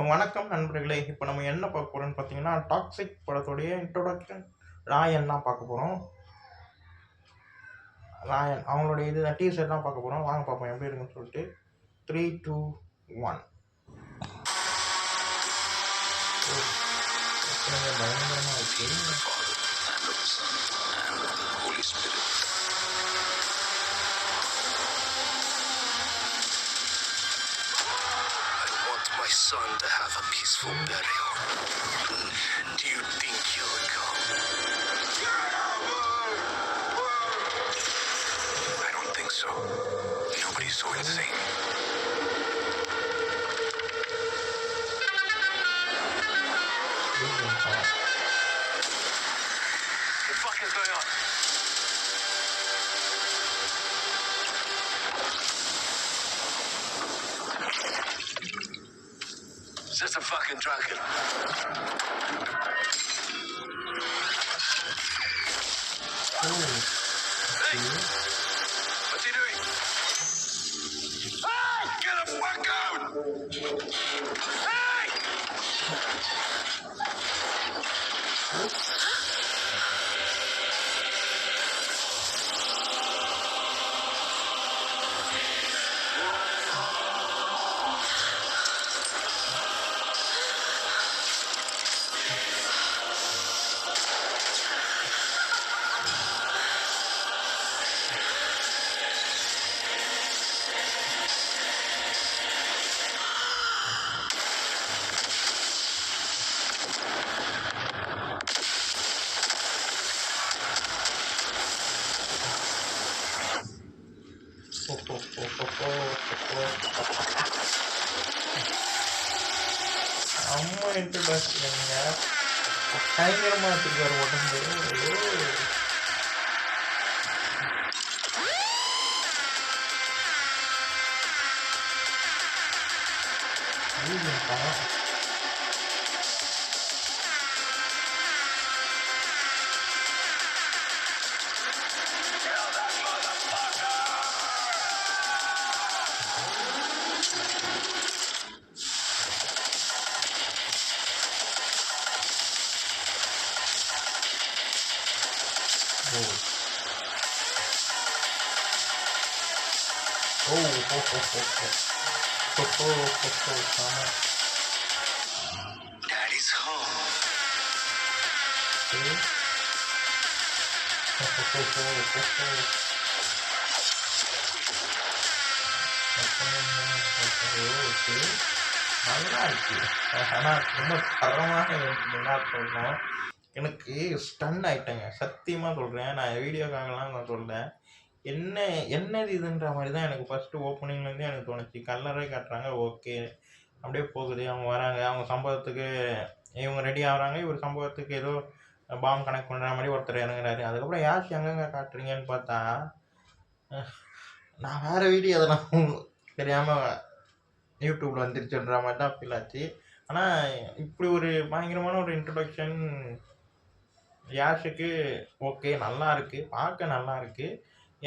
வணக்கம் நண்பர்களே. இப்போ நம்ம என்ன பார்க்க போறோம்னு பார்த்தீங்கன்னா, டாக்ஸிக் படத்துடைய இன்ட்ரோடக்ஷன் ராயன் தான் பார்க்க போறோம். ராயன் அவங்களுடைய டீசர் தான் பார்க்க போறோம். வாங்க பார்ப்போம் எப்படி இருக்குன்னு சொல்லிட்டு. 3, 2, 1. பயங்கரமா இருக்கு. My son to have a peaceful burial. Do you think he'll come? I don't think so. Nobody's so insane. What the fuck is going on? It's just a fucking dragon. Hey! What's he doing? Hey! Get the fuck out! Hey! அம்மா இன்ட்ரோடக்ஷன்ங்க பயங்கரமா வச்சிருக்காரு உடம்பு. Daddy's home. நல்லா இருக்கு. ஆனால் ரொம்ப தரமாக என்ன சொல்லணும், எனக்கு ஸ்டன் ஆயிட்டேங்க. சத்தியமாக சொல்கிறேன். நான் வீடியோக்காகலாம் நான் சொல்கிறேன். என்னது இதுன்ற மாதிரி தான் எனக்கு ஃபஸ்ட்டு ஓப்பனிங்லேருந்தே எனக்கு தோணுச்சு. கல்லறை காட்டுறாங்க, ஓகே அப்படியே போகுது. அவங்க வராங்க, அவங்க சம்பவத்துக்கு இவங்க ரெடி ஆகுறாங்க. இவர் சம்பவத்துக்கு ஏதோ பாம் கனெக்ட் பண்ணுற மாதிரி ஒருத்தர் இறங்குறாரு. அதுக்கப்புறம் யாஷ் எங்கெங்க காட்டுறீங்கன்னு பார்த்தா, நான் வேறு வீடியோ அதெல்லாம் தெரியாமல் யூடியூப்பில் வந்துருச்சுன்ற மாதிரி தான் ஃபீல் ஆச்சு. ஆனால் இப்படி ஒரு பயங்கரமான ஒரு இன்ட்ரடக்ஷன் யாஷுக்கு ஓகே, நல்லா இருக்குது, பார்க்க நல்லா இருக்குது.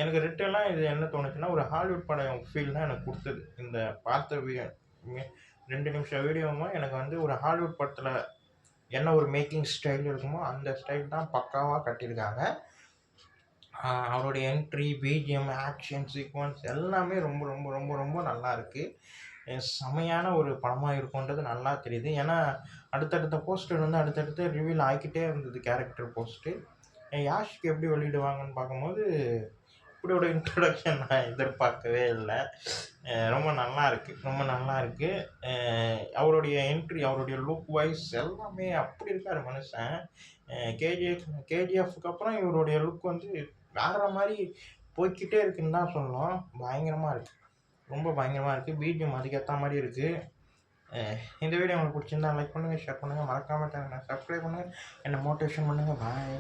எனக்கு ரிட்டர்னாக இது என்ன தோணுச்சுன்னா, ஒரு ஹாலிவுட் படம் ஃபீல் தான் எனக்கு கொடுத்தது. இந்த பார்த்த 2 நிமிஷம் வீடியோவும் எனக்கு வந்து ஒரு ஹாலிவுட் படத்தில் என்ன ஒரு மேக்கிங் ஸ்டைல் இருக்குமோ அந்த ஸ்டைல் தான் பக்காவாக கட்டியிருக்காங்க. அவருடைய என்ட்ரி, பிஜிஎம், ஆக்ஷன் சீக்வன்ஸ் எல்லாமே ரொம்ப ரொம்ப ரொம்ப ரொம்ப நல்லா இருக்குது. செமையான ஒரு படமாக இருக்குன்றது நல்லா தெரியுது. ஏன்னா அடுத்தடுத்த போஸ்டர் வந்து அடுத்தடுத்து ரிவீல் ஆகிக்கிட்டே இருந்தது கேரக்டர் போஸ்ட்டு. யாஷ்க்கு எப்படி வெளியிடுவாங்கன்னு பார்க்கும்போது இப்படி ஒரு இன்ட்ரடக்ஷன் நான் எதிர்பார்க்கவே இல்லை. ரொம்ப நல்லா இருக்குது, ரொம்ப நல்லா இருக்குது. அவருடைய என்ட்ரி, அவருடைய லுக் வைஸ் எல்லாமே அப்படி இருக்கார் மனுஷன். கேஜிஎஃப்க்கு அப்புறம் இவருடைய லுக் வந்து வேறு மாதிரி போய்கிட்டே இருக்குன்னு தான் சொல்லணும். பயங்கரமாக இருக்குது, ரொம்ப பயங்கரமாக இருக்குது. பிஜிஎம் அதுக்கேற்ற மாதிரி இருக்குது. இந்த வீடியோ உங்களுக்கு பிடிச்சிருந்தா லைக் பண்ணுங்கள், ஷேர் பண்ணுங்கள், மறக்காமல் சேனலை சப்ஸ்கிரைப் பண்ணுங்கள், என்னை மோட்டிவேஷன் பண்ணுங்கள். பாய்.